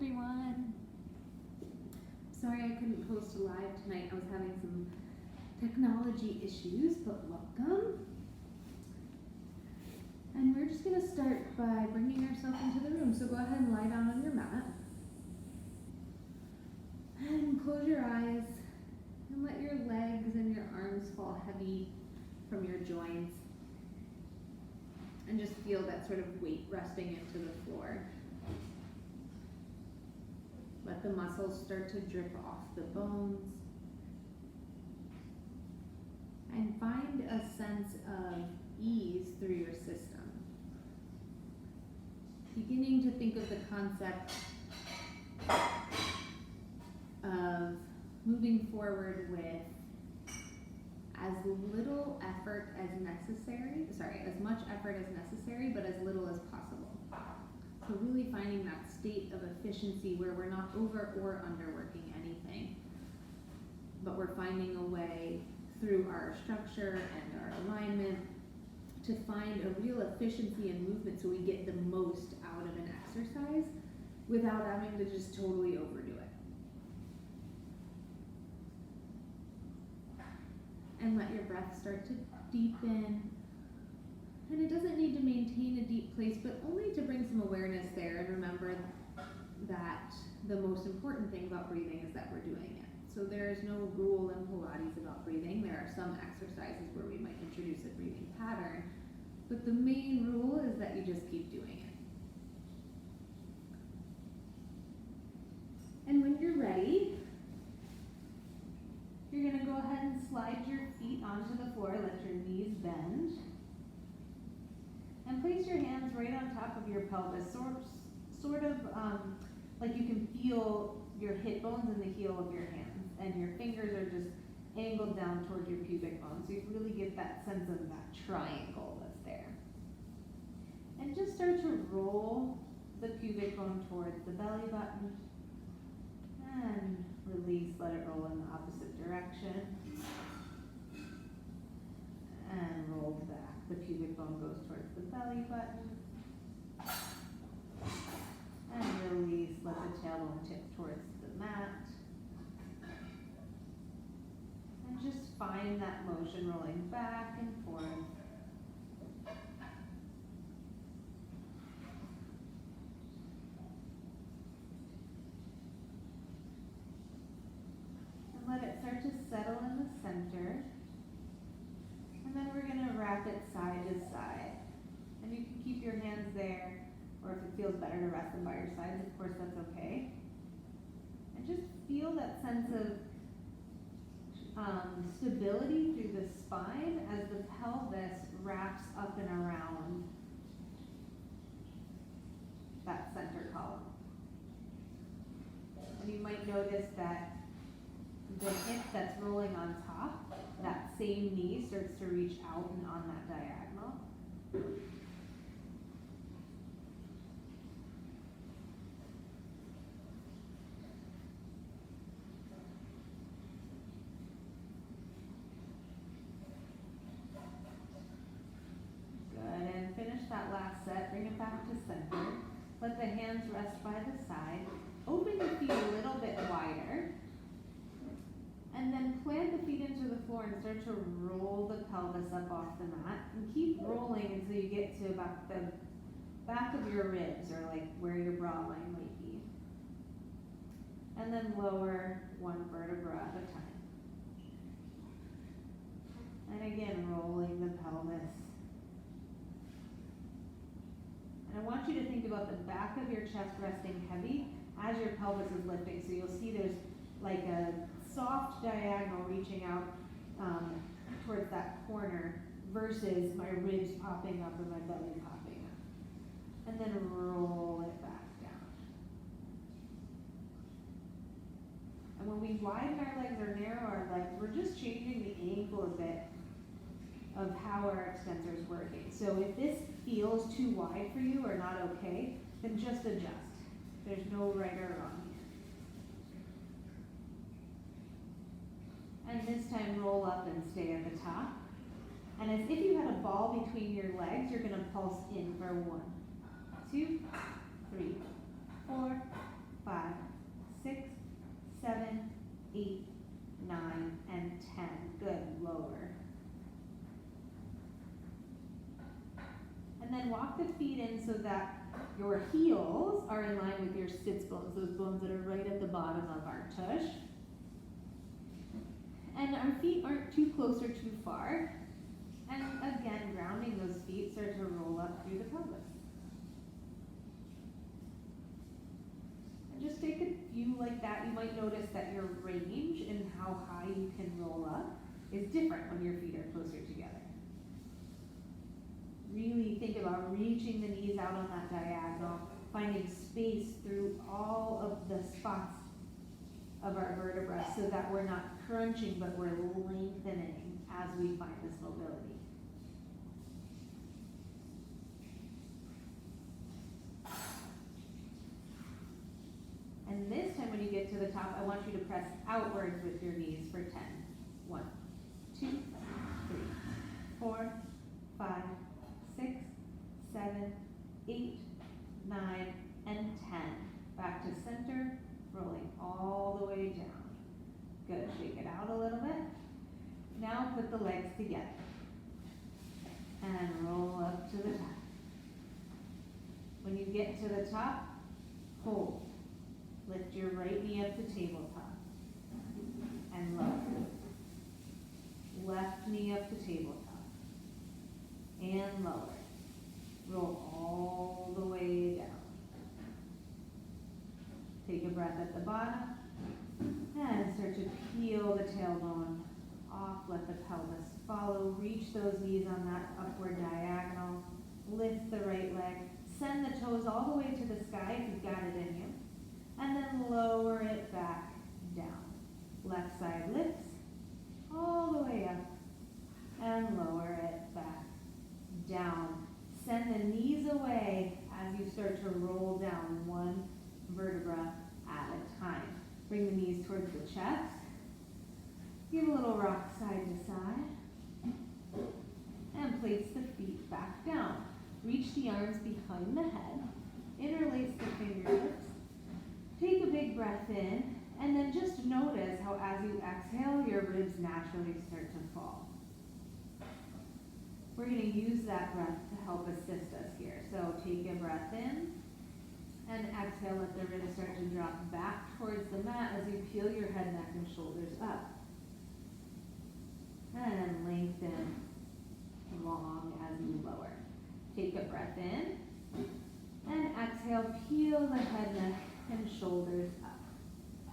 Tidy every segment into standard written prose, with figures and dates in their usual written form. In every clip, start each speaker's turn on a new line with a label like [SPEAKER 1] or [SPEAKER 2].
[SPEAKER 1] everyone. Sorry I couldn't post a live tonight. I was having some technology issues, but welcome. And we're just going to start by bringing ourselves into the room. So go ahead and lie down on your mat. And close your eyes and let your legs and your arms fall heavy from your joints. And just feel that sort of weight resting into the floor. Let the muscles start to drip off the bones. And find a sense of ease through your system. Beginning to think of the concept of moving forward with as little effort as necessary, as much effort as necessary, but as little as possible. So really finding that state of efficiency where we're not over or underworking anything, but we're finding a way through our structure and our alignment to find a real efficiency in movement so we get the most out of an exercise without having to just totally overdo it. And let your breath start to deepen. And it doesn't need to maintain a deep place, but only to bring some awareness there and remember that the most important thing about breathing is that we're doing it. So there is no rule in Pilates about breathing. There are some exercises where we might introduce a breathing pattern, but the main rule is that you just keep doing it. And when you're ready, you're going to go ahead and slide your feet onto the floor, let your knees bend. And place your hands right on top of your pelvis, sort of like you can feel your hip bones in the heel of your hands, and your fingers are just angled down towards your pubic bone, so you really get that sense of that triangle that's there. And just start to roll the pubic bone towards the belly button, and release, let it roll in the opposite direction, and roll back. The pubic bone goes towards the belly button. And release, let the tailbone tip towards the mat. And just find that motion rolling back and forth. And let it start to settle in the center. And then we're going to wrap it side to side. And you can keep your hands there, or if it feels better to rest them by your sides, of course that's okay. And just feel that sense of stability through the spine as the pelvis wraps up and around that center column. And you might notice that the hip that's rolling on top, that same knee starts to reach out and on that diagonal. Good, and finish that last set. Bring it back to center. Let the hands rest by the side. Open your feet a little bit wider. And then plant the feet into the floor and start to roll the pelvis up off the mat. And keep rolling until you get to about the back of your ribs, or like where your bra line might be. And then lower one vertebra at a time. And again, rolling the pelvis. And I want you to think about the back of your chest resting heavy as your pelvis is lifting. So you'll see there's like a soft diagonal reaching out towards that corner versus my ribs popping up or my belly popping up. And then roll it back down. And when we widen our legs or narrow our legs, we're just changing the angle a bit of how our extensor is working. So if this feels too wide for you or not okay, then just adjust. There's no right or wrong here. And this time roll up and stay at the top. And as if you had a ball between your legs, you're going to pulse in for 1, 2, 3, 4, 5,
[SPEAKER 2] walk the feet in so that your heels are in line with your sits bones, those bones that are right at the bottom of our tush. And our feet aren't too close or too far. And again, grounding those feet, start to roll up through the pelvis. And just take a few like that. You might notice that your range in how high you can roll up is different when your feet are closer together. Really think about reaching the knees out on that diagonal, finding space through all of the spots of our vertebrae so that we're not crunching, but we're lengthening as we find this mobility. And this time when you get to the top, I want you to press outwards with your knees for 10. 1, 2, 3, 4, 5, 6, 7, 8, 9, and 10. Back to center, rolling all the way down. Good, shake it out a little bit. Now put the legs together. And roll up to the top. When you get to the top, hold. Lift your right knee up to tabletop. And lower. Left knee up to tabletop. And lower. Roll all the way down. Take a breath at the bottom. And start to peel the tailbone off. Let the pelvis follow. Reach those knees on that upward diagonal. Lift the right leg. Send the toes all the way to the sky if you've got it in you. And then lower it back down. Left side lifts all the way up. And lower it back down. Send the knees away as you start to roll down one vertebra at a time. Bring the knees towards the chest. Give a little rock side to side. And place the feet back down. Reach the arms behind the head. Interlace the fingertips. Take a big breath in. And then just notice how as you exhale, your ribs naturally start to fall. We're going to use that breath to help assist us here. So take a breath in. And exhale, let the ribs start to drop back towards the mat as you peel your head, neck, and shoulders up. And lengthen long as you lower. Take a breath in. And exhale, peel the head, neck, and shoulders up.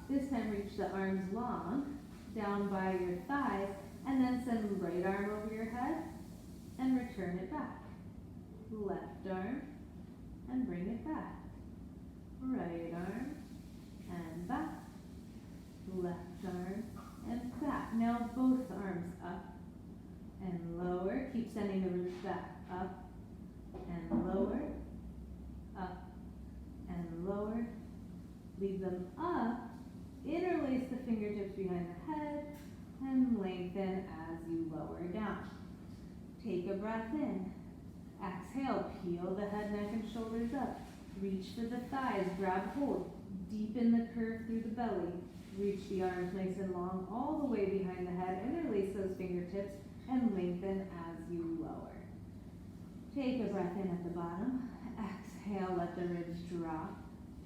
[SPEAKER 2] This time reach the arms long, down by your thighs, and then send right arm over your head, and return it back. Left arm, and bring it back. Right arm, and back. Left arm, and back. Now both arms up and lower. Keep sending the ribs back. Up and lower. Up and lower. Leave them up. Interlace the fingertips behind the head and lengthen as you lower down. Take a breath in. Exhale, peel the head, neck, and shoulders up. Reach for the thighs, grab hold. Deepen the curve through the belly. Reach the arms nice and long all the way behind the head. Interlace those fingertips and lengthen as you lower. Take a breath in at the bottom. Exhale, let the ribs drop.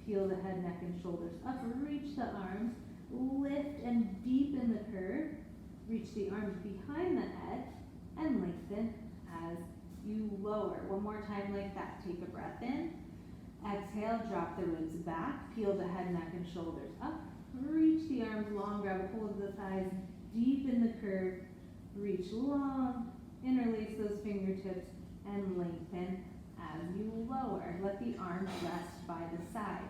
[SPEAKER 2] Peel the head, neck, and shoulders up. Reach the arms. Lift and deepen the curve. Reach the arms behind the head and lengthen as you lower. One more time like that. Take a breath in. Exhale, drop the ribs back. Peel the head, neck, and shoulders up. Reach the arms long. Grab a hold of the thighs. Deepen the curve. Reach long. Interlace those fingertips and lengthen as you lower. Let the arms rest by the side.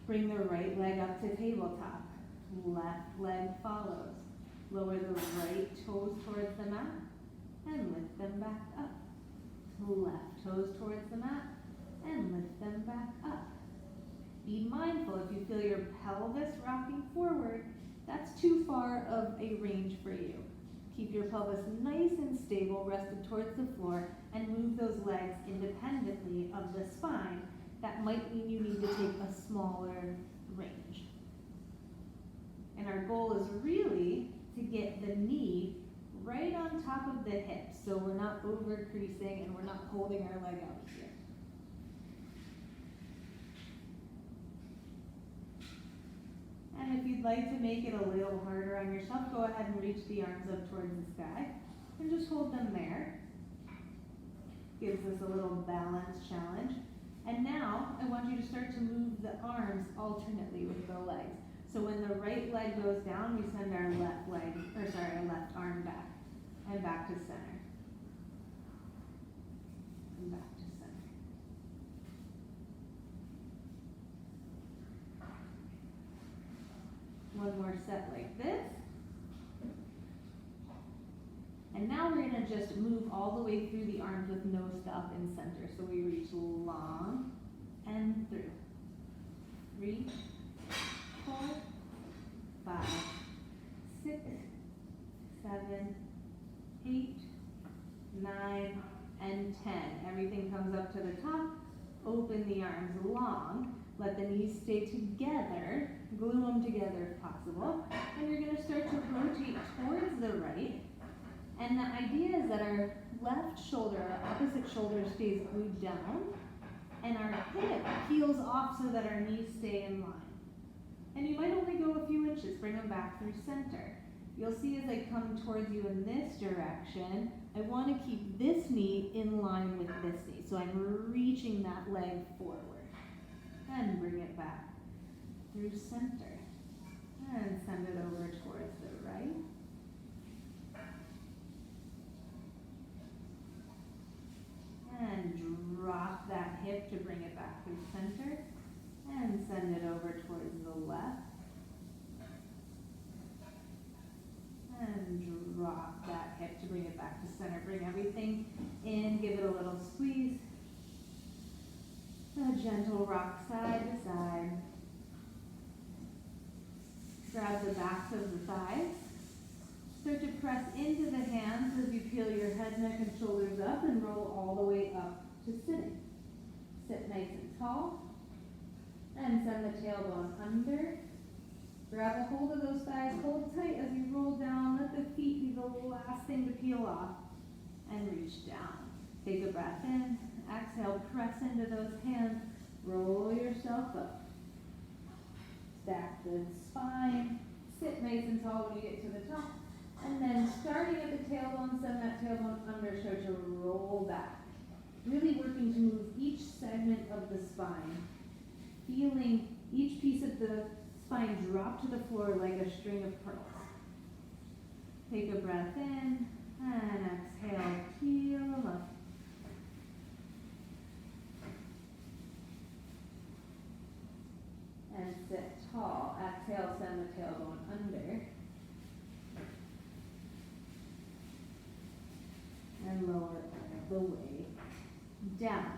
[SPEAKER 2] Bring the right leg up to tabletop. Left leg follows. Lower the right toes towards the mat and lift them back up. Left toes towards the mat and lift them back up. Be mindful if you feel your pelvis rocking forward, that's too far of a range for you. Keep your pelvis nice and stable, rested towards the floor, and move those legs independently of the spine. That might mean you need to take a smaller range. And our goal is really to get the knee right on top of the hip, so we're not over creasing and we're not holding our leg out here. you'd like to make it a little harder on yourself, go ahead and reach the arms up towards the sky and just hold them there. Gives us a little balance challenge. And now I want you to start to move the arms alternately with the legs. So when the right leg goes down, we send our our left arm back and back to center. And back to center. One more set like this. And now we're going to just move all the way through the arms with no stop in center. So we reach long and through. 3, 4, 5, 6, 7, 8, 9, and 10. Everything comes up to the top. Open the arms long. Let the knees stay together. Glue them together if possible. And you're going to start to rotate towards the right. And the idea is that our left shoulder, our opposite shoulder, stays glued down, and our hip peels off so that our knees stay in line. And you might only go a few inches, bring them back through center. You'll see as I come towards you in this direction, I want to keep this knee in line with this knee. So I'm reaching that leg forward. And bring it back through center. And send it over towards the right. And drop that hip to bring it back through center. And send it over towards the left. And drop that hip to bring it back to center. Bring everything in, give it a little squeeze. A gentle rock side to side. Grab the backs of the thighs. Start to press into the hands as you peel your head, neck, and shoulders up and roll all the way up to sitting. Sit nice and tall. And send the tailbone under. Grab a hold of those thighs, hold tight as you roll down. Let the feet be the last thing to peel off. And reach down. Take a breath in. Exhale, press into those hands. Roll yourself up. Stack the spine. Sit nice and tall when you get to the top. And then starting at the tailbone, send that tailbone under, start to roll back. Really working to move each segment of the spine. Feeling each piece of the spine drop to the floor like a string of pearls. Take a breath in and exhale, peel up. And sit tall. Exhale, send the tailbone under. And lower all the way down.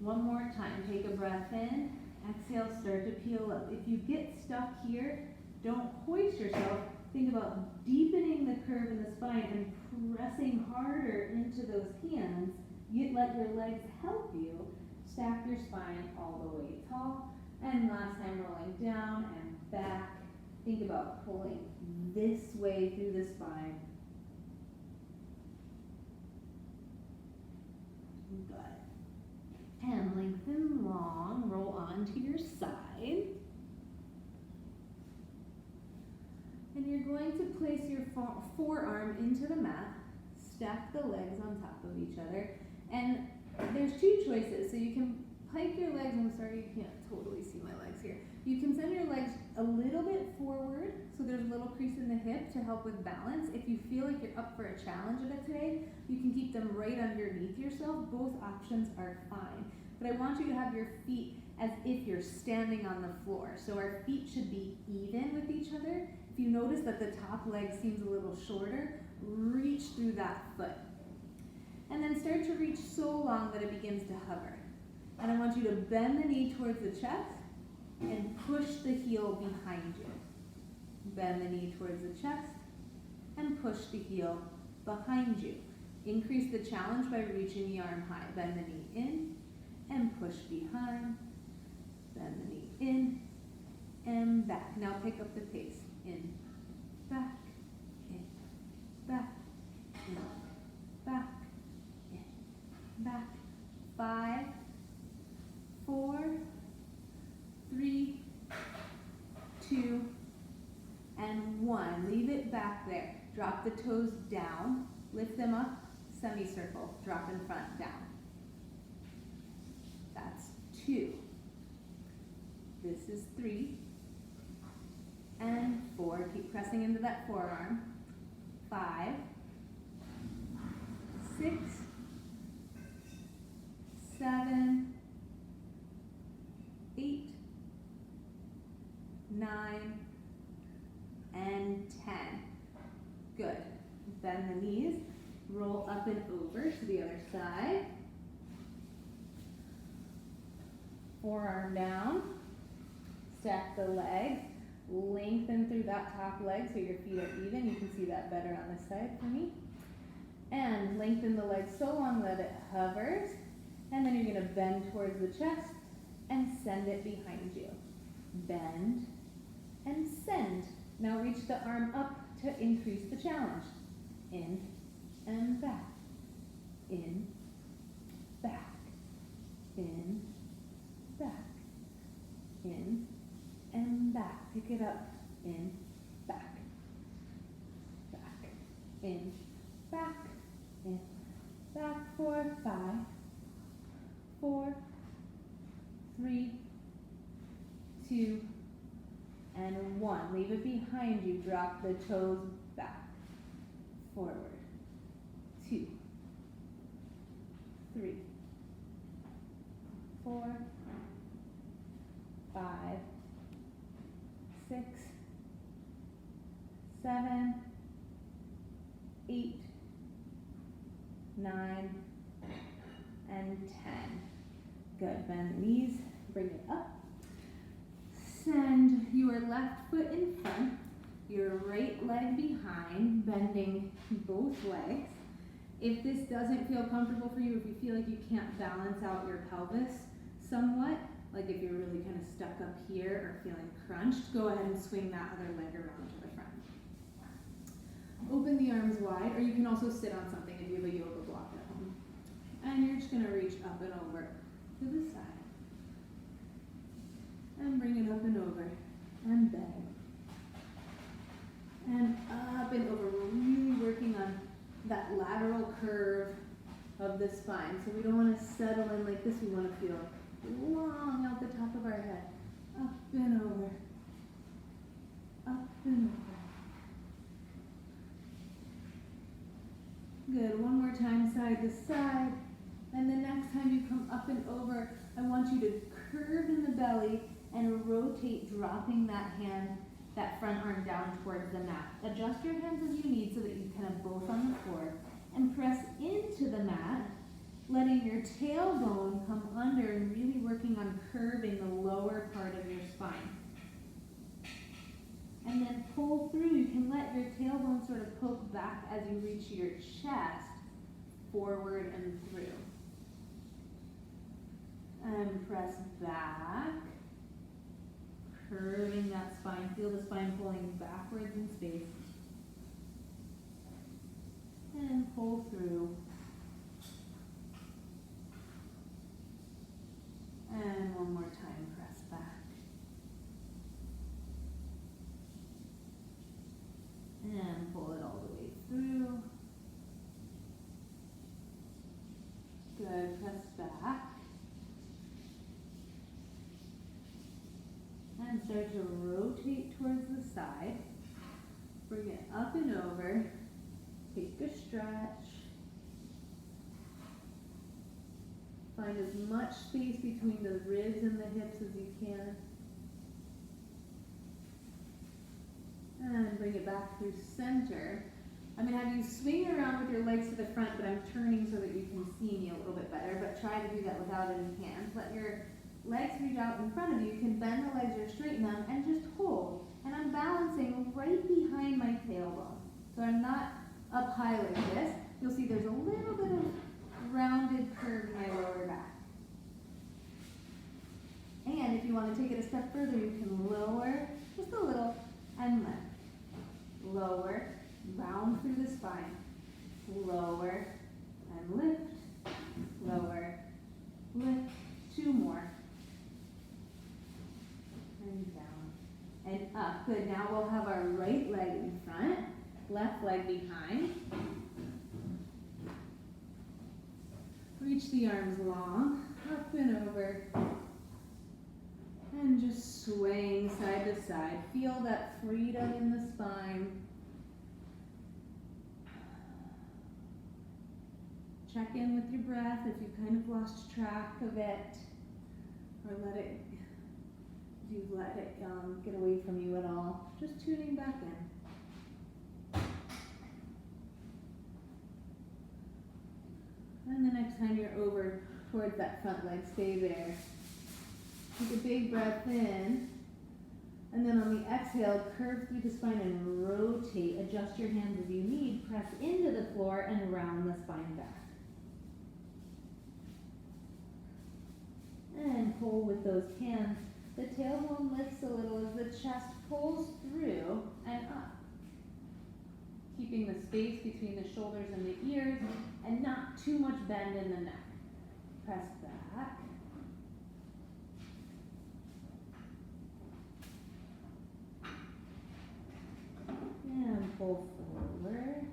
[SPEAKER 2] One more time. Take a breath in. Exhale, start to peel up. If you get stuck here, don't hoist yourself. Think about deepening the curve in the spine and pressing harder into those hands. Let your legs help you. Stack your spine all the way tall. And last time, rolling down and back. Think about pulling this way through the spine. Good. And lengthen long, roll onto your side. And you're going to place your forearm into the mat, stack the legs on top of each other, and there's two choices. So you can pike your legs, I'm sorry you can't totally see my legs here. You can send your legs a little bit forward, so there's a little crease in the hip to help with balance. If you feel like you're up for a challenge of it today, you can keep them right underneath yourself. Both options are fine. But I want you to have your feet as if you're standing on the floor. So our feet should be even with each other. If you notice that the top leg seems a little shorter, reach through that foot. And then start to reach so long that it begins to hover. And I want you to bend the knee towards the chest and push the heel behind you. Bend the knee towards the chest and push the heel behind you. Increase the challenge by reaching the arm high. Bend the knee in and push behind. Bend the knee in and back. Now pick up the pace. In, back, in, back, in, back, in, back. 5, 4, 3, 2, 1, leave it back there. Drop the toes down, lift them up, semicircle, drop in front, down. That's 2. This is 3. And 4, keep pressing into that forearm. 5, 6, 7, 8, 9, and 10. Good. Bend the knees, roll up and over to the other side. Forearm down, stack the legs, lengthen through that top leg so your feet are even. You can see that better on this side for me. And lengthen the leg so long that it hovers. And then you're going to bend towards the chest and send it behind you. Bend and send. Now reach the arm up to increase the challenge. In and back. In, back. In, back. In and back. Pick it up. In, back. Back. In, back. In, back. 4, 5, 4, 3, 2, and 1. Leave it behind you. Drop the toes back. Forward. 2, 3, 4, 5, 6, 7, 8, 9, and 10. Good. Bend the knees. Bring it up. Send your left foot in front, your right leg behind, bending both legs. If this doesn't feel comfortable for you, if you feel like you can't balance out your pelvis somewhat, like if you're really kind of stuck up here or feeling crunched, go ahead and swing that other leg around to the front. Open the arms wide, or you can also sit on something if you have a yoga block at home. And you're just going to reach up and over to the side. And bring it up and over. And bend. And up and over. We're really working on that lateral curve of the spine. So we don't want to settle in like this. We want to feel long out the top of our head. Up and over. Up and over. Good. One more time, side to side. And the next time you come up and over, I want you to curve in the belly and rotate, dropping that hand, that front arm down towards the mat. Adjust your hands as you need so that you can have both on the floor. And press into the mat, letting your tailbone come under and really working on curving the lower part of your spine. And then pull through. You can let your tailbone sort of poke back as you reach your chest, forward and through. And press back, curving that spine. Feel the spine pulling backwards in space. And pull through. And one more time, press back. And pull it all the way through. Good, press back. And start to rotate towards the side. Bring it up and over. Take a stretch. Find as much space between the ribs and the hips as you can. And bring it back through center. I'm going to have you swing around with your legs to the front, but I'm turning so that you can see me a little bit better. But try to do that without any hands. Let your legs reach out in front of you. You can bend the legs or straighten them and just hold. And I'm balancing right behind my tailbone. So I'm not up high like this. You'll see there's a little bit of rounded curve in my lower back. And if you want to take it a step further, you can lower just a little and lift. Lower, round through the spine. Lower and lift. Lower, lift. 2 more. And down and up. up. Good, now we'll have our right leg in front, left leg behind. Reach the arms long, up and over. And just swaying side to side. Feel that freedom in the spine. Check in with your breath if you've kind of lost track of it, or if you've let it get away from you at all. Just tuning back in. And the next time you're over towards that front leg, stay there. Take a big breath in, and then on the exhale, curve through the spine and rotate. Adjust your hands as you need. Press into the floor and round the spine back. And pull with those hands. The tailbone lifts a little as the chest pulls through and up. Keeping the space between the shoulders and the ears and not too much bend in the neck. Press back. And pull forward.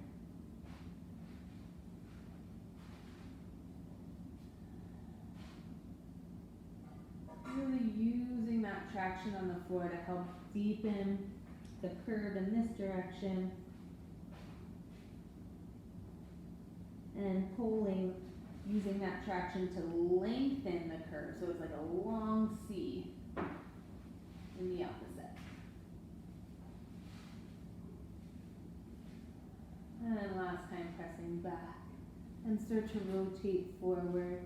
[SPEAKER 2] Really using that traction on the floor to help deepen the curve in this direction. And pulling, using that traction to lengthen the curve. So it's like a long C in the opposite. And last time, pressing back. And start to rotate forward.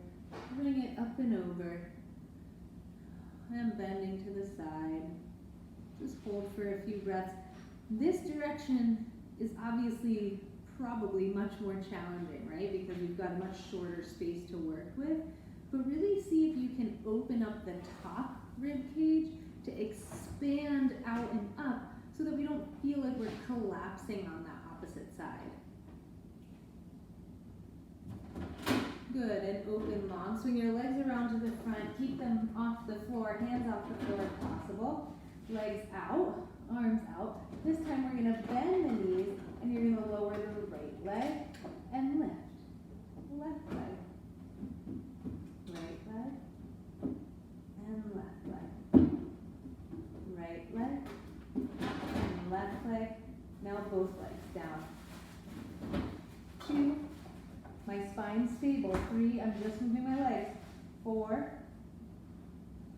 [SPEAKER 2] Bring it up and over. And bending to the side. Just hold for a few breaths. This direction is obviously probably much more challenging, right? Because we've got a much shorter space to work with. But really see if you can open up the top rib cage to expand out and up so that we don't feel like we're collapsing on that opposite side. Good, and open long. Swing your legs around to the front. Keep them off the floor, hands off the floor if possible. Legs out, arms out. This time we're going to bend the knees and you're going to lower the right leg and lift. Left leg. Right leg and left leg. Right leg and left leg. Now both legs down. 2. My spine's stable. 3, I'm just moving my legs. 4,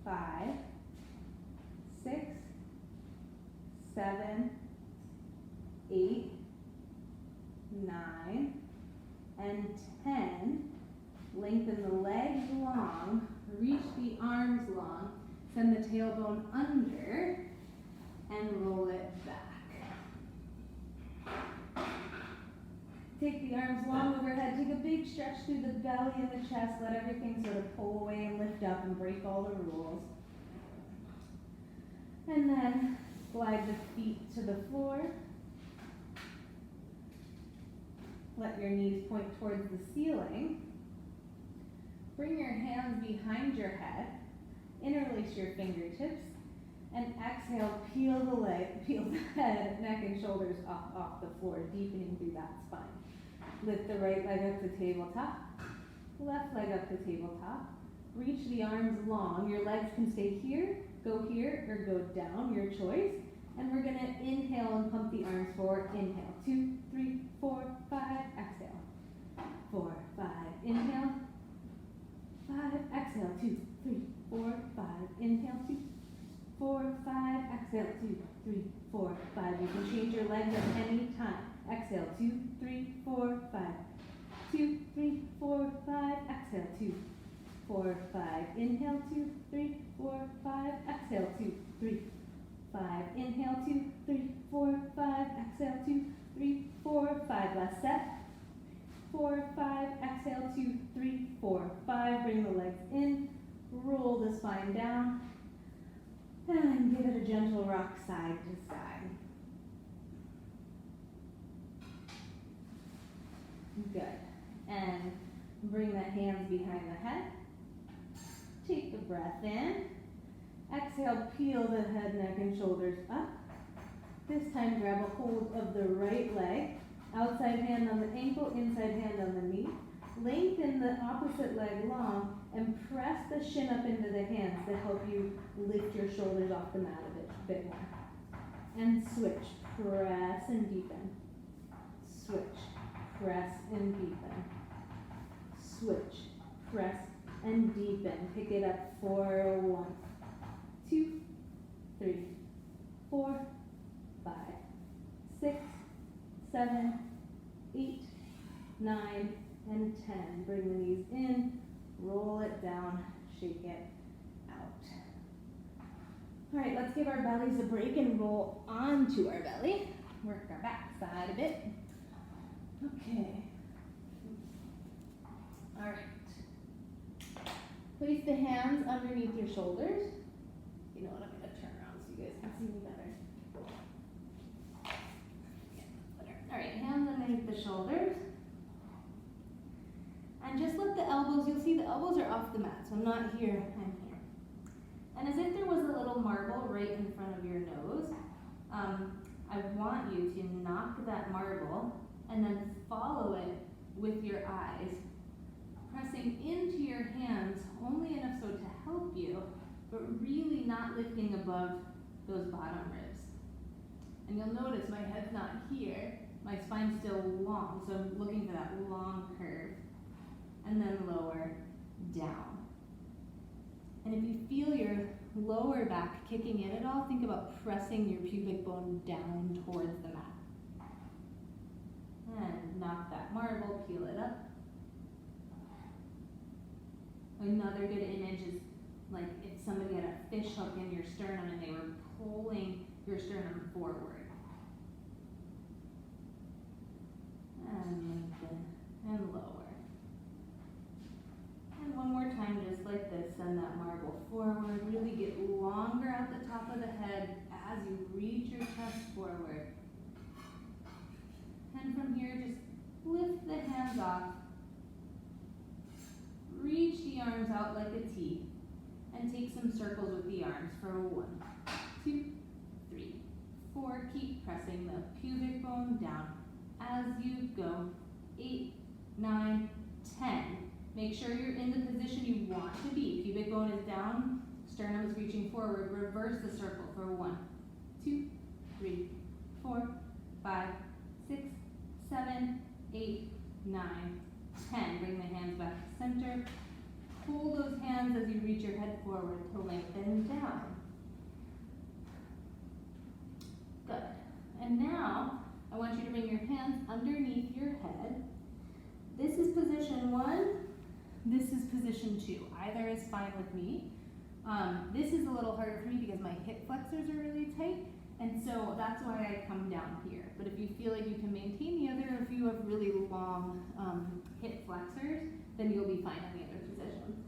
[SPEAKER 2] 5, 6, 7, 8, 9, and 10. Lengthen the legs long, reach the arms long, send the tailbone under, and roll it back. Take the arms long overhead, take a big stretch through the belly and the chest, let everything sort of pull away and lift up and break all the rules. And then slide the feet to the floor. Let your knees point towards the ceiling. Bring your hands behind your head. Interlace your fingertips. And exhale, peel the head, neck, and shoulders off the floor, deepening through that spine. Lift the right leg up to tabletop. Left leg up to tabletop. Reach the arms long. Your legs can stay here, go here, or go down, your choice. And we're going to inhale and pump the arms forward. Inhale, 2, 3, 4, 5, exhale. 4, 5, inhale. 5, exhale, 2, 3, 4, 5, inhale, 2, 4, 5, exhale, 2, 3, 4, 5. You can change your legs at any time. Exhale, 2, 3, 4, 5. 2, 3, 4, 5, exhale, 2, 4, 5. Inhale, 2, 3, 4, 5, exhale, 2, 3, 5. Inhale, 2, 3, 4, 5, exhale, 2, 3, 4, 5. Last set. 4, 5, exhale, 2, 3, 4, 5. Bring the legs in, roll the spine down, and give it a gentle rock side to side. Good. And bring the hands behind the head. Take the breath in. Exhale, peel the head, neck, and shoulders up. This time grab a hold of the right leg, outside hand on the ankle, inside hand on the knee. Lengthen the opposite leg long and press the shin up into the hands to help you lift your shoulders off the mat a bit more. And switch, press and deepen. Switch, press and deepen. Switch, press and deepen. Pick it up for 1, 2, 3, 4, 5, 6, 7, 8, 9, and 10. Bring the knees in, roll it down, shake it out. All right, let's give our bellies a break and roll onto our belly. Work our back side a bit. Okay. All right. Place the hands underneath your shoulders. You know what, I'm gonna turn around so you guys can see me better. Yeah, better. All right, hands underneath the shoulders. And just let the elbows, you'll see the elbows are off the mat, so I'm not here, I'm here. And as if there was a little marble right in front of your nose, I want you to knock that marble and then follow it with your eyes, pressing into your hands only enough so to help you, but really not lifting above those bottom ribs. And you'll notice my head's not here, my spine's still long, so I'm looking for that long curve. And then lower down. And if you feel your lower back kicking in at all, think about pressing your pubic bone down towards the mat. And knock that marble, peel it up. Another good image is like if somebody had a fish hook in your sternum and they were pulling your sternum forward. And lengthen and lower. And one more time, just like this, send that marble forward. Really get longer at the top of the head as you reach your chest forward. And from here, just lift the hands off. Reach the arms out like a T. And take some circles with the arms for 1, 2, 3, 4. Keep pressing the pubic bone down as you go. 8, 9, 10. Make sure you're in the position you want to be. Pubic bone is down, sternum is reaching forward. Reverse the circle for 1, 2, 3, 4, 5, 6, 7, 8, 9, 10. Bring the hands back to center. Hold those hands as you reach your head forward to lengthen down. Good. And now, I want you to bring your hands underneath your head. This is position 1. This is position 2. Either is fine with me. This is a little harder for me because my hip flexors are really tight, and so that's why I come down here. But if you feel like you can maintain the other, if you have really long hip flexors, then you'll be fine in the other position.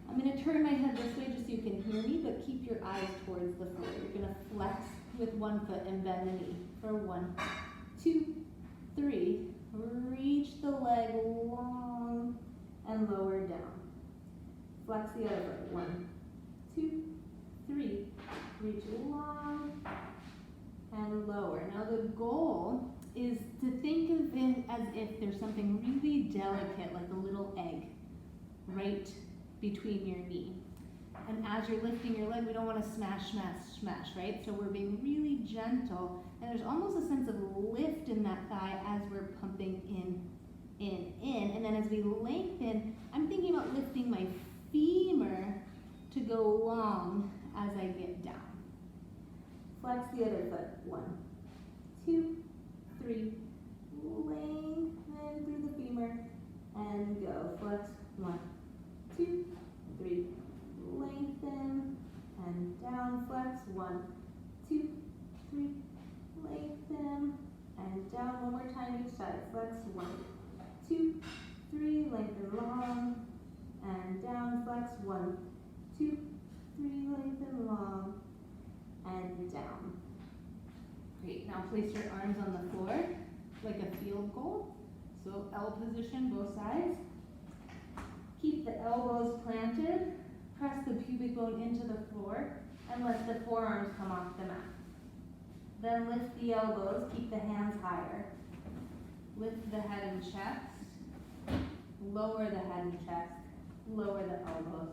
[SPEAKER 2] I'm going to turn my head this way just so you can hear me, but keep your eyes towards the floor. You're going to flex with one foot and bend the knee for 1, 2, 3. Reach the leg long and lower down. Flex the other foot. 1, 2, 3. Reach long and lower. Now the goal is to think of it as if there's something really delicate, like a little egg, right between your knee. And as you're lifting your leg, we don't want to smash, smash, smash, right? So we're being really gentle, and there's almost a sense of lift in that thigh as we're pumping in. And then as we lengthen, I'm thinking about lifting my femur to go long as I get down. Flex the other foot. 1, 2, 3. Lengthen through the femur and go. Flex. 1, 2, 3. Lengthen and down. Flex. 1, 2, 3. Lengthen and down. One more time each side. Flex. 1, 2, 3. Lengthen long and down. Flex. 1, 2, 3. Lengthen long and down. Great. Now place your arms on the floor like a field goal. So L position, both sides. Keep the elbows planted. Press the pubic bone into the floor and let the forearms come off the mat. Then lift the elbows, keep the hands higher. Lift the head and chest. Lower the head and chest. Lower the elbows.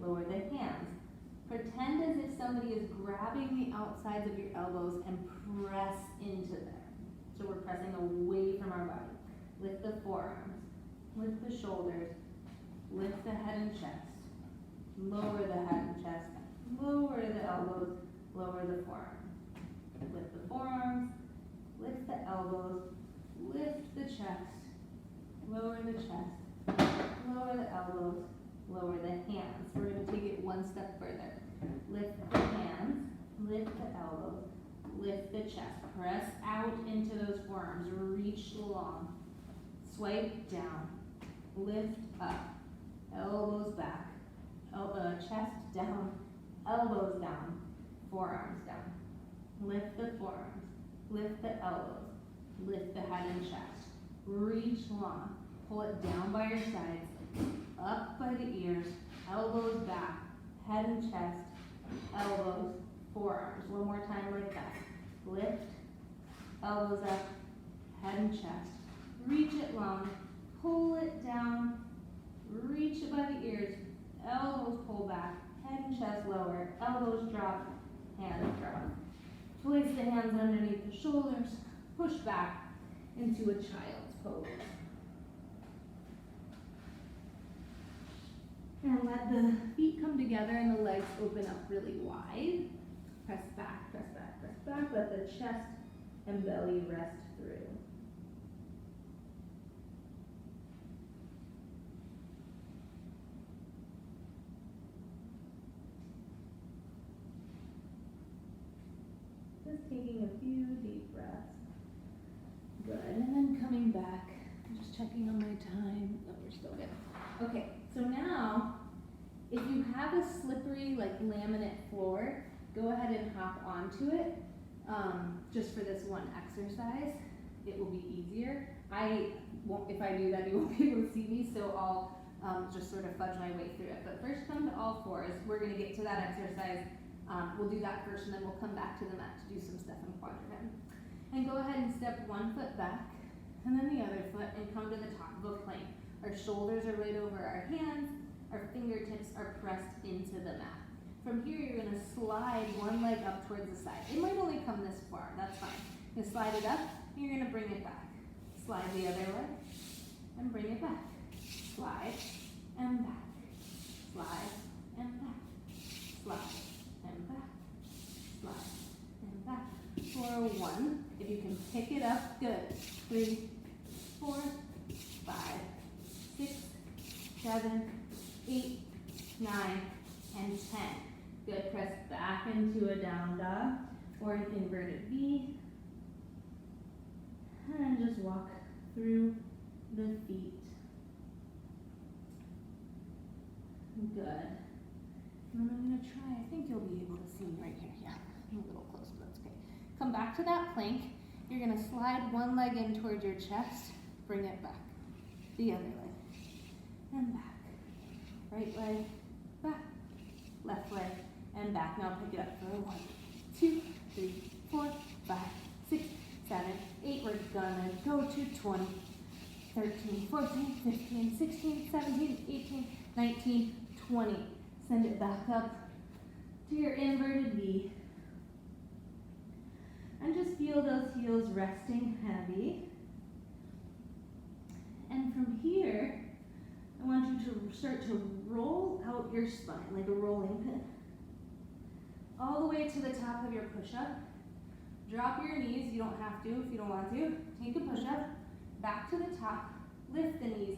[SPEAKER 2] Lower the hands. Pretend as if somebody is grabbing the outsides of your elbows and press into there. So we're pressing away from our body. Lift the forearms. Lift the shoulders. Lift the head and chest. Lower the head and chest. Lower the elbows. Lower the forearms. Lift the forearms. Lift the elbows. Lift the chest. Lower the chest. Lower the elbows. Lower the hands. We're going to take it one step further. Lift the hands. Lift the elbows. Lift the chest. Press out into those forearms. Reach long. Swipe down. Lift up. Elbows back. Chest down. Elbows down. Forearms down. Lift the forearms. Lift the elbows. Lift the head and chest. Reach long. Pull it down by your sides. Up by the ears. Elbows back. Head and chest. Elbows. Forearms. One more time like that. Lift. Elbows up. Head and chest. Reach it long. Pull it down. Reach it by the ears. Elbows pull back. Head and chest lower. Elbows drop. Hands drop. Place the hands underneath the shoulders. Push back into a child's pose. And let the feet come together and the legs open up really wide. Press back, press back, press back. Let the chest and belly rest through. Just taking a few deep breaths. Good, and then coming back. I'm just checking on my time. Oh, we're still good. Okay, so now, if you have a slippery, like laminate floor, go ahead and hop onto it. Just for this one exercise, it will be easier. If I do that, you won't be able to see me, so I'll just sort of fudge my way through it. But first, come to all fours. We're gonna get to that exercise. We'll do that first, and then we'll come back to the mat to do some stuff in quadruped. And go ahead and step one foot back, and then the other foot, and come to the top of a plank. Our shoulders are right over our hands, our fingertips are pressed into the mat. From here, you're gonna slide one leg up towards the side. It might only come this far, that's fine. You're gonna slide it up, and you're gonna bring it back. Slide the other leg, and bring it back. Slide, and back. Slide, and back. Slide, and back. Slide, and back. For one, if you can pick it up, good. 3, 4, 5, 6, 7, 8, 9, and 10. Good, press back into a down dog or an inverted V. And just walk through the feet. Good. And then I'm gonna try, I think you'll be able to see me right here. Yeah, I'm a little close, but that's okay. Come back to that plank. You're gonna slide one leg in towards your chest, bring it back. The other leg, and back. Right leg, back. Left leg, and back. Now pick it up for 1, 2, 3, 4, 5, 6, 7, 8. We're gonna go to 20, 13, 14, 15, 16, 17, 18, 19, 20. Send it back up to your inverted V. And just feel those heels resting heavy. And from here, I want you to start to roll out your spine like a rolling pin. All the way to the top of your push-up. Drop your knees, you don't have to if you don't want to. Take a push-up, back to the top, lift the knees,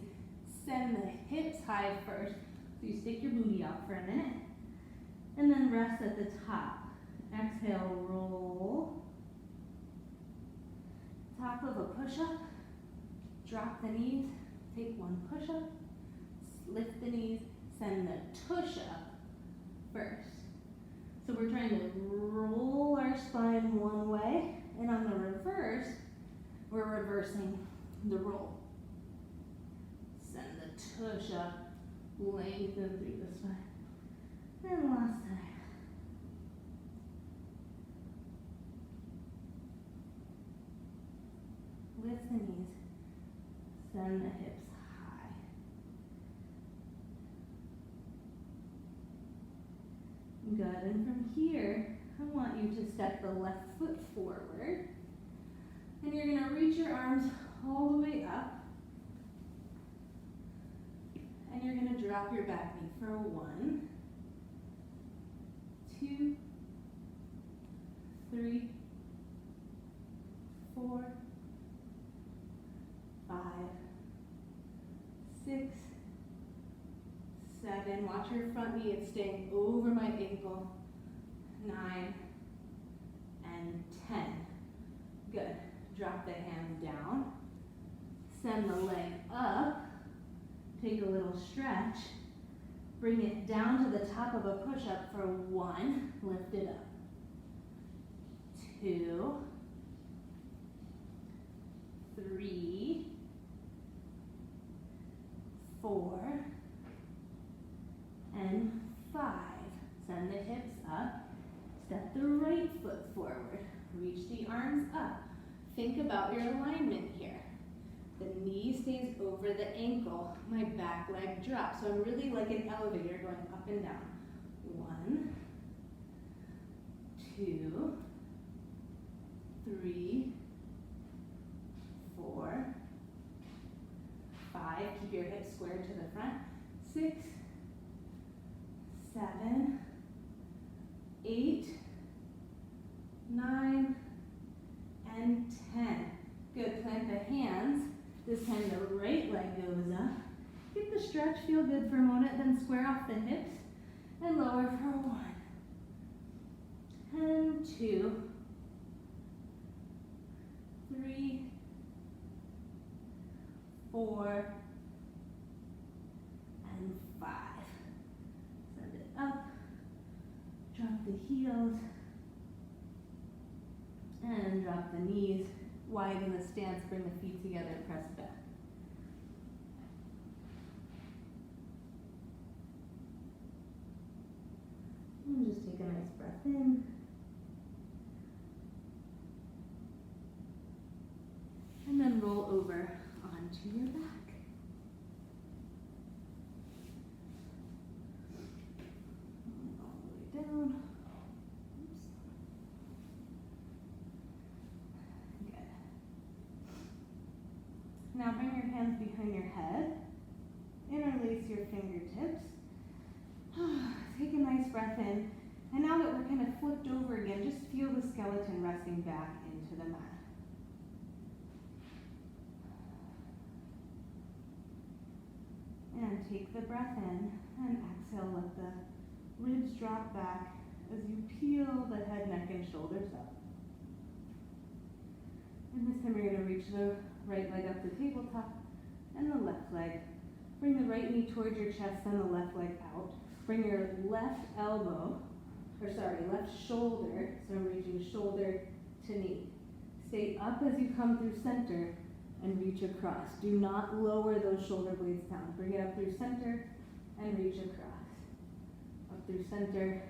[SPEAKER 2] send the hips high first. So you stick your booty out for a minute, and then rest at the top. Exhale, roll. Top of a push-up, drop the knees, take one push-up, lift the knees, send the tush-up first. So we're trying to roll our spine one way, and on the reverse, we're reversing the roll. Send the tush-up, lengthen through the spine. And last time. to knees. Send the hips high. Good, and from here, I want you to step the left foot forward. And you're gonna reach your arms all the way up. And you're gonna drop your back knee for 1, 2, 3, 4, 5, 6, 7. Watch your front knee, it's staying over my ankle. 9 and 10. Good. Drop the hands down. Send the leg up. Take a little stretch. Bring it down to the top of a push-up for 1. Lift it up. 2, 3, 4, and 5. Send the hips up. Step the right foot forward. Reach the arms up. Think about your alignment here. The knee stays over the ankle. My back leg drops. So I'm really like an elevator going up and down. 1, 2, 3, 4, 5. Keep your hips square to the front. 6, 7, 8, 9, and 10. Good, plant the hands. This time the right leg goes up. Get the stretch, feel good for a moment, then square off the hips and lower for 1, and 2, 3, 4, and 5. Send it up, drop the heels, and drop the knees. Widen the stance, bring the feet together, press back. And just take a nice breath in. And then roll over onto your back. All the way down. Oops. Good. Now bring your hands behind your head. Interlace your fingertips. Take a nice breath in. And now that we're kind of flipped over again, just feel the skeleton resting back into the mat. And take the breath in and exhale, let the ribs drop back as you peel the head, neck, and shoulders up. And this time you're going to reach the right leg up to tabletop and the left leg. Bring the right knee towards your chest and the left leg out. Bring your left shoulder, so I'm reaching shoulder to knee. Stay up as you come through center and reach across. Do not lower those shoulder blades down. Bring it up through center and reach across. Up through center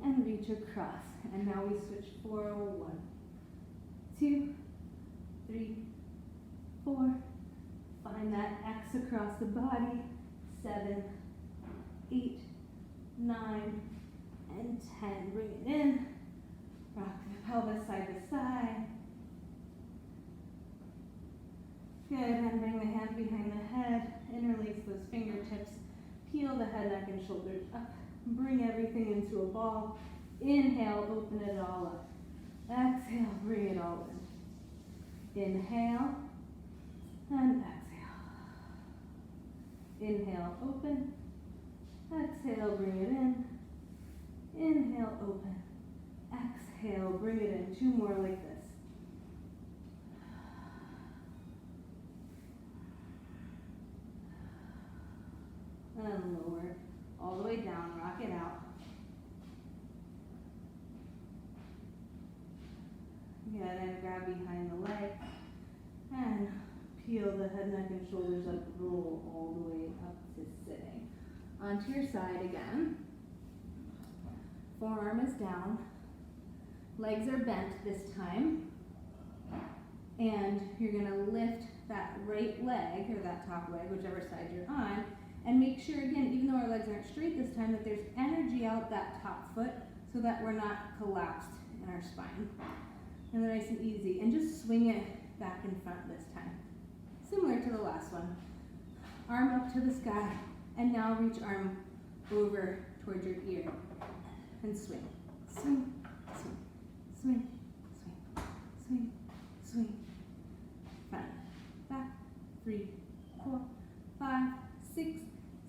[SPEAKER 2] and reach across. And now we switch for 1, 2, 3, 4. Find that X across the body. 7, 8, 9, and 10. Bring it in. Rock the pelvis side to side. Good, and bring the hands behind the head. Interlace those fingertips. Peel the head, neck, and shoulders up. Bring everything into a ball. Inhale, open it all up. Exhale, bring it all in. Inhale, and exhale. Inhale, open. Exhale, bring it in. Inhale, open. Exhale, bring it in. 2 more like this. And lower, all the way down, rock it out. Good, and grab behind the leg. And peel the head, neck, and shoulders up, roll all the way up to sitting. Onto your side again. Forearm is down. Legs are bent this time. And you're gonna lift that right leg, or that top leg, whichever side you're on, and make sure, again, even though our legs aren't straight this time, that there's energy out that top foot so that we're not collapsed in our spine. And they're nice and easy. And just swing it back in front this time. Similar to the last one. Arm up to the sky, and now reach arm over towards your ear. And swing, swing, swing, swing, swing, swing, swing. Front, back, 3, 4, 5, 6,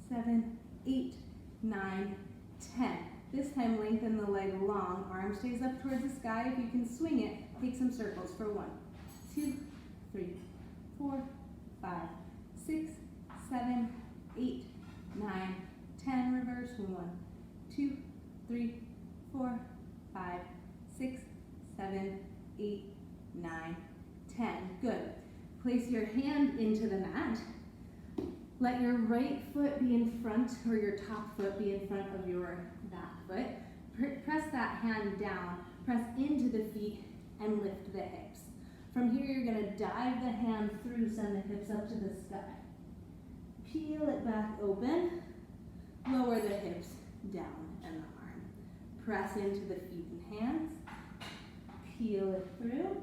[SPEAKER 2] 7, 8, 9, 10. This time lengthen the leg long, arm stays up towards the sky. If you can swing it, take some circles for 1, 2, 3, 4, 5, 6, 7, 8, 9, 10. Reverse, 1, 2, 3, 4, 5, 6, 7, 8, 9, 10. Good. Place your hand into the mat. Let your right foot be in front, or your top foot be in front of your back foot. Press that hand down, press into the feet, and lift the hips. From here, you're gonna dive the hand through, send the hips up to the sky. Peel it back open, lower the hips down and the arm. Press into the feet and hands, peel it through,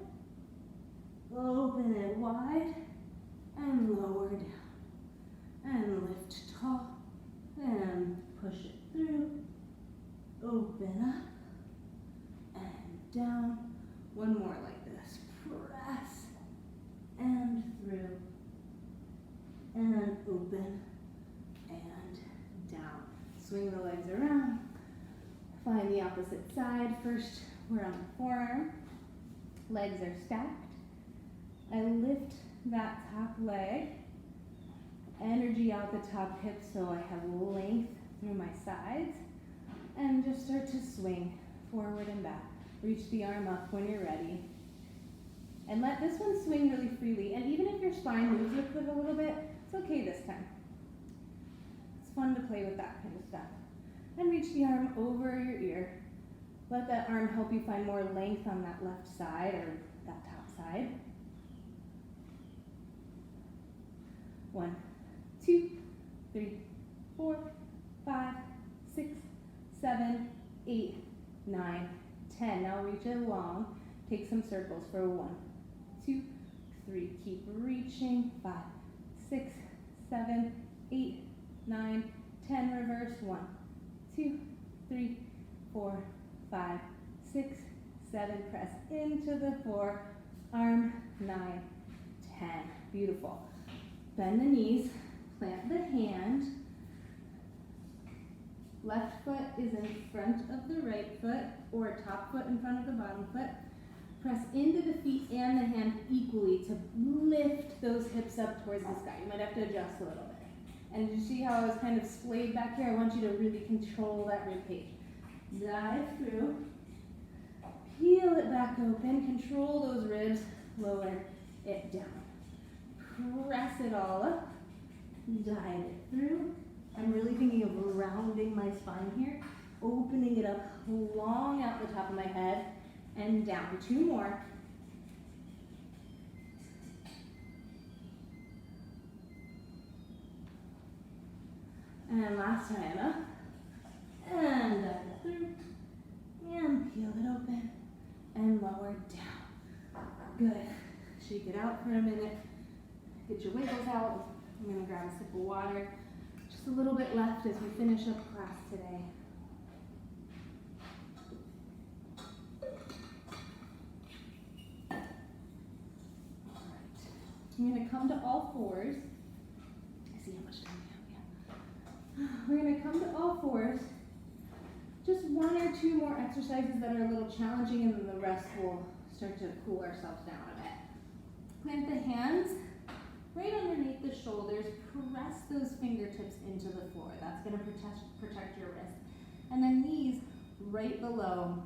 [SPEAKER 2] open it wide, and lower down. And lift tall, and push it through, open up, and down. One more like this, press, and through, and open, and down. Swing the legs around, find the opposite side. First, we're on the forearm, legs are stacked. I lift that top leg, energy out the top hip so I have length through my sides, and just start to swing forward and back. Reach the arm up when you're ready. And let this one swing really freely. And even if your spine moves with it a little bit, it's okay this time. It's fun to play with that kind of stuff. And reach the arm over your ear. Let that arm help you find more length on that left side or that top side. 1, 2, 3, 4, 5, 6, 7, 8, 9, 10. Now reach it long. Take some circles for 1, 2, 3. Keep reaching. 5, 6, 7, 8, 9, 10. Reverse. 1, 2, 3, 4, 5, 6, 7. Press into the floor. Arm. 9, 10. Beautiful. Bend the knees. Plant the hand. Left foot is in front of the right foot, or top foot in front of the bottom foot. Press into the feet and the hand equally to lift those hips up towards the sky. You might have to adjust a little bit. And you see how I was kind of splayed back here? I want you to really control that rib cage. Dive through. Peel it back open. Control those ribs. Lower it down. Press it all up. Dive it through. I'm really thinking of rounding my spine here, opening it up long out the top of my head and down. 2 more. And last time up. And dive it through. And peel it open. And lower down. Good. Shake it out for a minute. Get your wiggles out. I'm going to grab a sip of water. Just a little bit left as we finish up class today. All right. I'm going to come to all fours. I see how much time we have. Yeah. We're going to come to all fours. Just 1 or 2 more exercises that are a little challenging, and then the rest will start to cool ourselves down a bit. Plant the hands right underneath the shoulders. Press those fingertips into the floor. That's going to protect your wrist. And then knees right below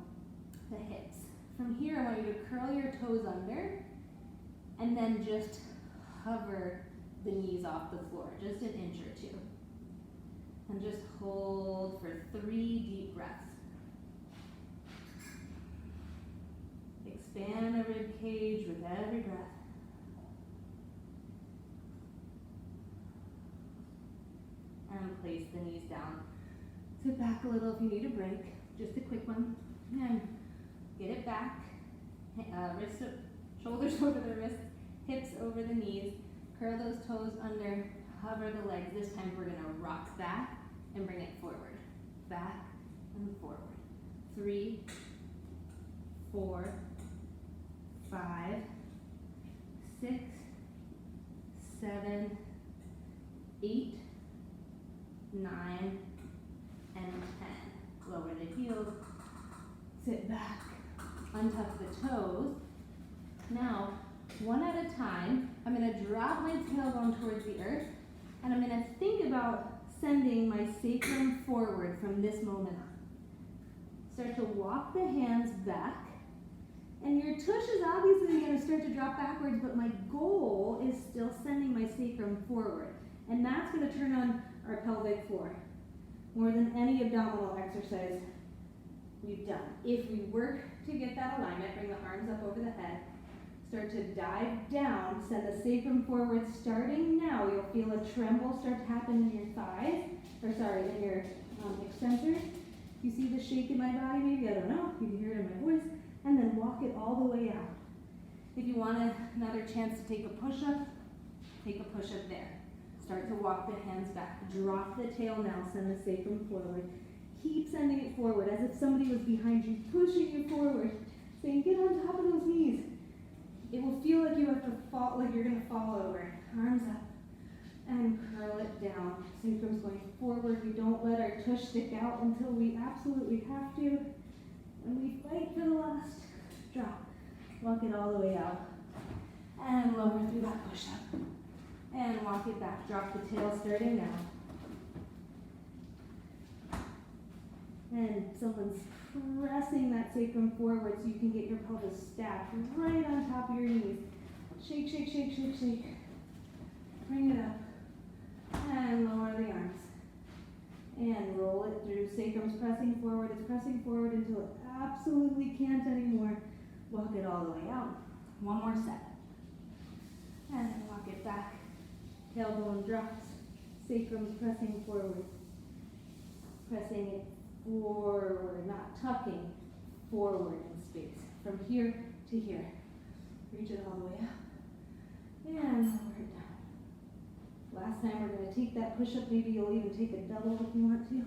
[SPEAKER 2] the hips. From here, I want you to curl your toes under and then just hover the knees off the floor, just an inch or 2. And just hold for 3 deep breaths. Expand the rib cage with every breath. the knees down. Sit back a little if you need a break, just a quick one. And get it back, shoulders over the wrists, hips over the knees, curl those toes under, hover the legs. This time we're gonna rock back and bring it forward. Back and forward. 3, 4, 5, 6, 7, 8, 9, and 10. Lower the heels, sit back, untuck the toes. Now, one at a time, I'm gonna drop my tailbone towards the earth, and I'm gonna think about sending my sacrum forward from this moment on. Start to walk the hands back, and your tush is obviously gonna start to drop backwards, but my goal is still sending my sacrum forward. And that's gonna turn on our pelvic floor more than any abdominal exercise we've done. If we work to get that alignment, bring the arms up over the head, start to dive down, send the sacrum forward. Starting now, you'll feel a tremble start to happen in your thighs, in your extensors. You see the shake in my body maybe? I don't know. You can hear it in my voice. And then walk it all the way out. If you want another chance to take a push-up, take a push-up there. Start to walk the hands back. Drop the tail now, send the sacrum forward. Keep sending it forward as if somebody was behind you, pushing you forward, saying, get on top of those knees. It will feel like you have to fall, like you're gonna fall over. Arms up and curl it down. Sacrum's going forward. We don't let our tush stick out until we absolutely have to. And we fight for the last drop. Walk it all the way out. And lower through that push-up. And walk it back. Drop the tail starting now. And someone's pressing that sacrum forward so you can get your pelvis stacked right on top of your knees. Shake, shake, shake, shake, shake. Bring it up. And lower the arms. And roll it through. Sacrum's pressing forward. It's pressing forward until it absolutely can't anymore. Walk it all the way out. One more set. And then walk it back. Tailbone drops. Sacrum's pressing forward. Pressing it forward, not tucking. Forward in space. From here to here. Reach it all the way up. And lower it down. Last time we're going to take that push-up. Maybe you'll even take a double if you want to.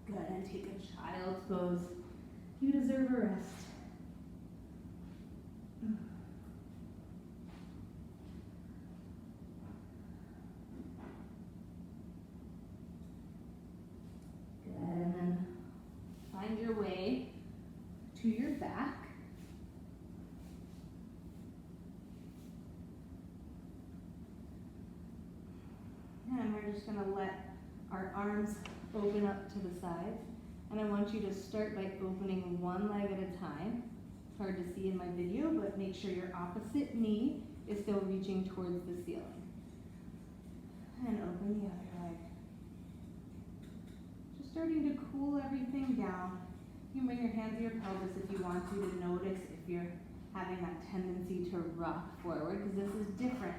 [SPEAKER 2] Good, and take a child's pose. You deserve a rest. Good, and then find your way to your back. And we're just going to let our arms open up to the sides. And I want you to start by opening one leg at a time. It's hard to see in my video, but make sure your opposite knee is still reaching towards the ceiling. And open the other leg. Just starting to cool everything down. You can bring your hands to your pelvis if you want to notice if you're having that tendency to rock forward, because this is different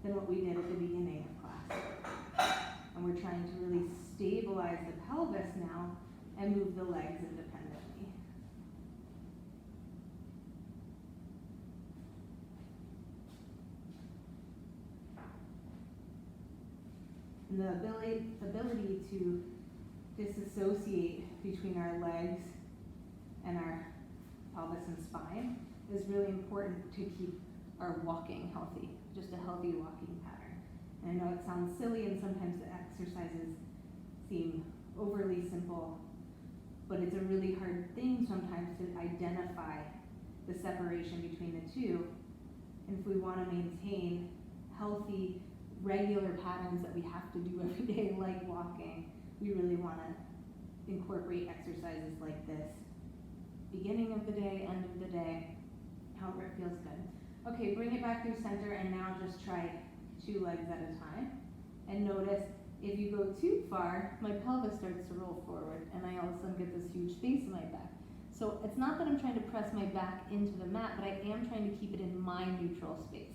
[SPEAKER 2] than what we did at the beginning of class. And we're trying to really stabilize the pelvis now and move the legs independently. And the ability to disassociate between our legs and our pelvis and spine is really important to keep our walking healthy, just a healthy walking pattern. And I know it sounds silly and sometimes the exercises seem overly simple, but it's a really hard thing sometimes to identify the separation between the two. And if we want to maintain healthy, regular patterns that we have to do every day, like walking, we really want to incorporate exercises like this. Beginning of the day, end of the day, however it feels good. Okay, bring it back through center, and now just try 2 legs at a time. And notice if you go too far, my pelvis starts to roll forward, and I all of a sudden get this huge space in my back. So it's not that I'm trying to press my back into the mat, but I am trying to keep it in my neutral space.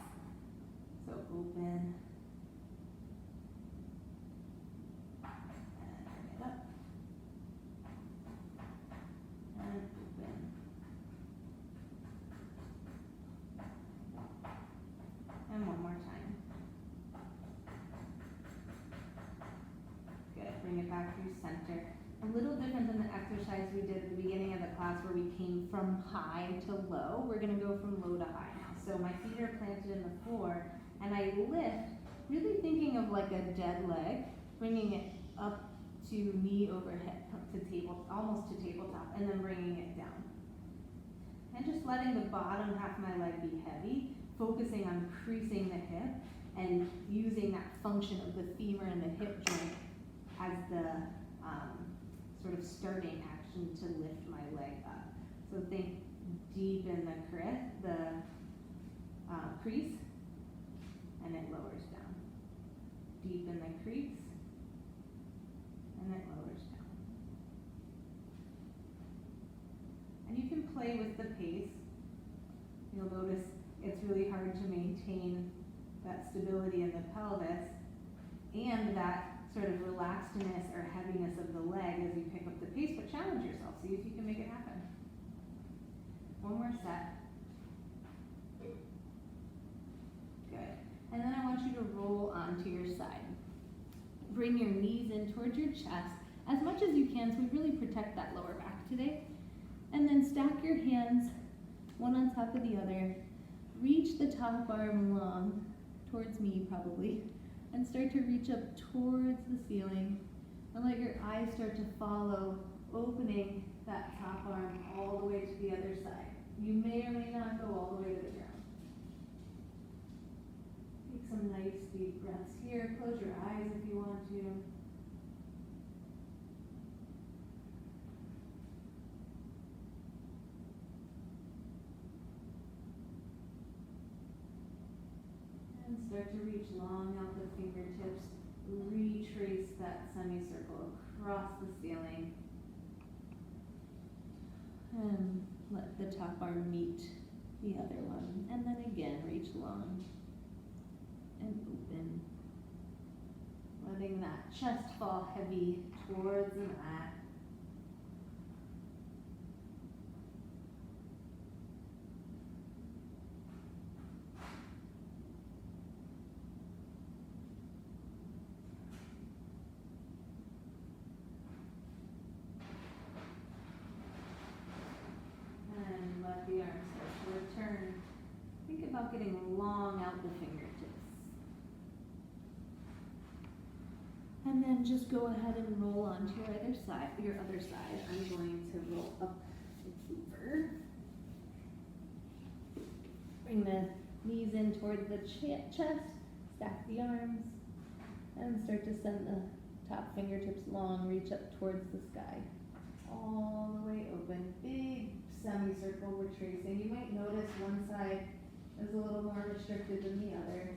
[SPEAKER 2] So open. And bring it up. And open. And one more time. Good, bring it back through center. A little different than the exercise we did at the beginning of the class where we came from high to low. We're gonna go from low to high now. So my feet are planted in the floor and I lift, really thinking of like a dead leg, bringing it up to knee over hip, up to table, almost to tabletop, and then bringing it down. And just letting the bottom half of my leg be heavy, focusing on creasing the hip and using that function of the femur and the hip joint as the sort of starting action to lift my leg up. So think deep in the crease, and it lowers down. Deep in the crease, and it lowers down. And you can play with the pace. You'll notice it's really hard to maintain that stability in the pelvis and that sort of relaxedness or heaviness of the leg as you pick up the pace, but challenge yourself, see if you can make it happen. One more set. Good. And then I want you to roll onto your side. Bring your knees in towards your chest as much as you can so we really protect that lower back today. And then stack your hands one on top of the other. Reach the top arm long towards me probably. And start to reach up towards the ceiling and let your eyes start to follow, opening that top arm all the way to the other side. You may or may not go all the way to the ground. Take some nice deep breaths here. Close your eyes if you want to. And start to reach long out the fingertips. Retrace that semicircle across the ceiling. And let the top arm meet the other one. And then again, reach long and open. Letting that chest fall heavy towards the mat. Let the arms start to return. Think about getting long out the fingertips. And then just go ahead and roll onto your other side. I'm going to roll up and over. Bring the knees in toward the chest, stack the arms, and start to send the top fingertips long, reach up towards the sky. All the way open, big semicircle we're tracing. You might notice one side is a little more restricted than the other.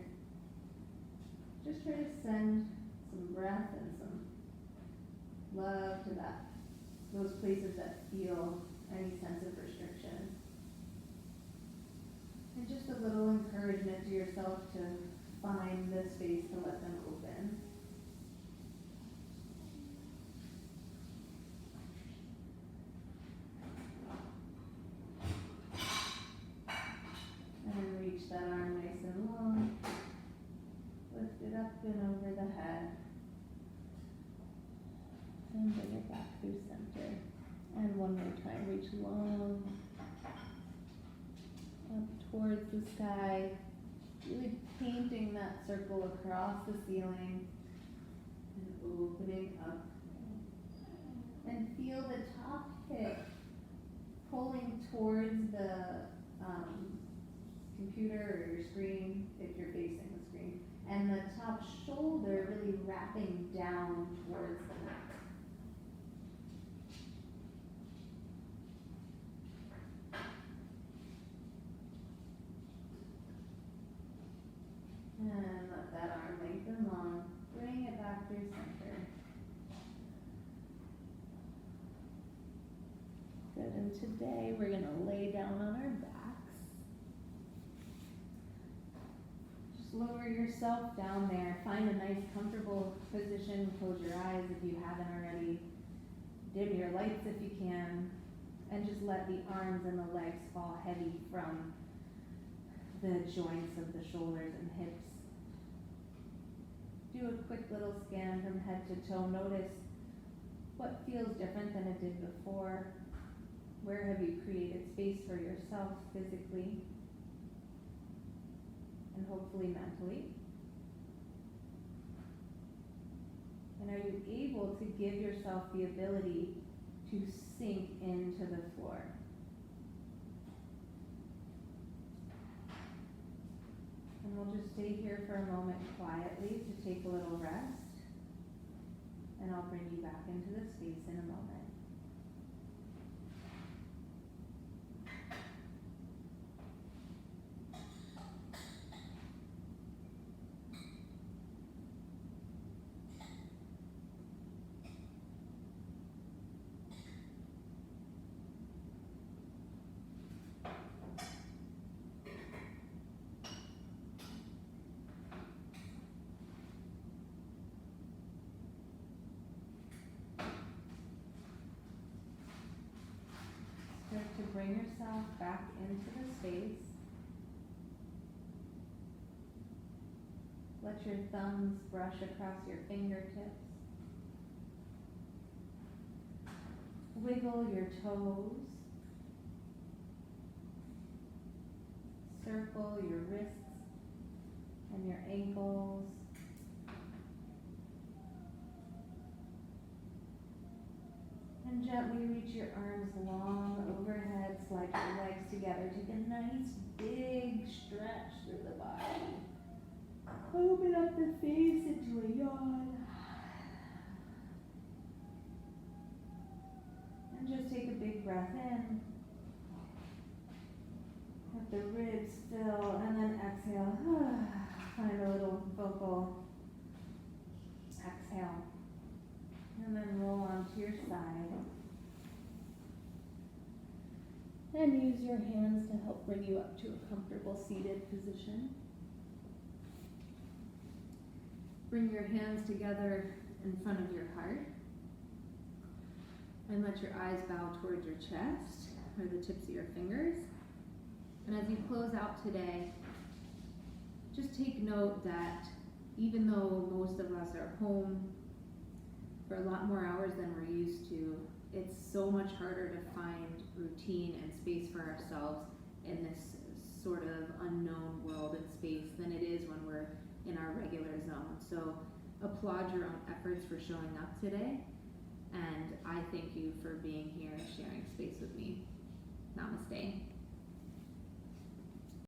[SPEAKER 2] Just try to send some breath and some love to those places that feel any sense of restriction. And just a little encouragement to yourself to find the space to let them open. And reach that arm nice and long. Lift it up and over the head. And bring it back through center. And one more time, reach long. Up towards the sky. Really painting that circle across the ceiling. And opening up. And feel the top hip pulling towards the computer or your screen, if you're facing the screen, and the top shoulder really wrapping down towards the neck. And let that arm lengthen long. Bring it back through center. Good, and today we're going to lay down on our backs. Just lower yourself down there. Find a nice comfortable position. Close your eyes if you haven't already. Dim your lights if you can. And just let the arms and the legs fall heavy from the joints of the shoulders and hips. Do a quick little scan from head to toe. Notice what feels different than it did before. Where have you created space for yourself physically and hopefully mentally? And are you able to give yourself the ability to sink into the floor? And we'll just stay here for a moment quietly to take a little rest. And I'll bring you back into the space in a moment. Start to bring yourself back into the space. Let your thumbs brush across your fingertips. Wiggle your toes. Circle your wrists and your ankles. And gently reach your arms long overhead, slide your legs together, take a nice big stretch through the body. Open up the face into a yawn. And just take a big breath in. Let the ribs fill, and then exhale. Find a little vocal exhale. And then roll onto your side. And use your hands to help bring you up to a comfortable seated position. Bring your hands together in front of your heart. And let your eyes bow towards your chest or the tips of your fingers. And as you close out today, just take note that even though most of us are home for a lot more hours than we're used to, it's so much harder to find routine and space for ourselves in this sort of unknown world and space than it is when we're in our regular zone. So applaud your own efforts for showing up today, and I thank you for being here and sharing space with me. Namaste.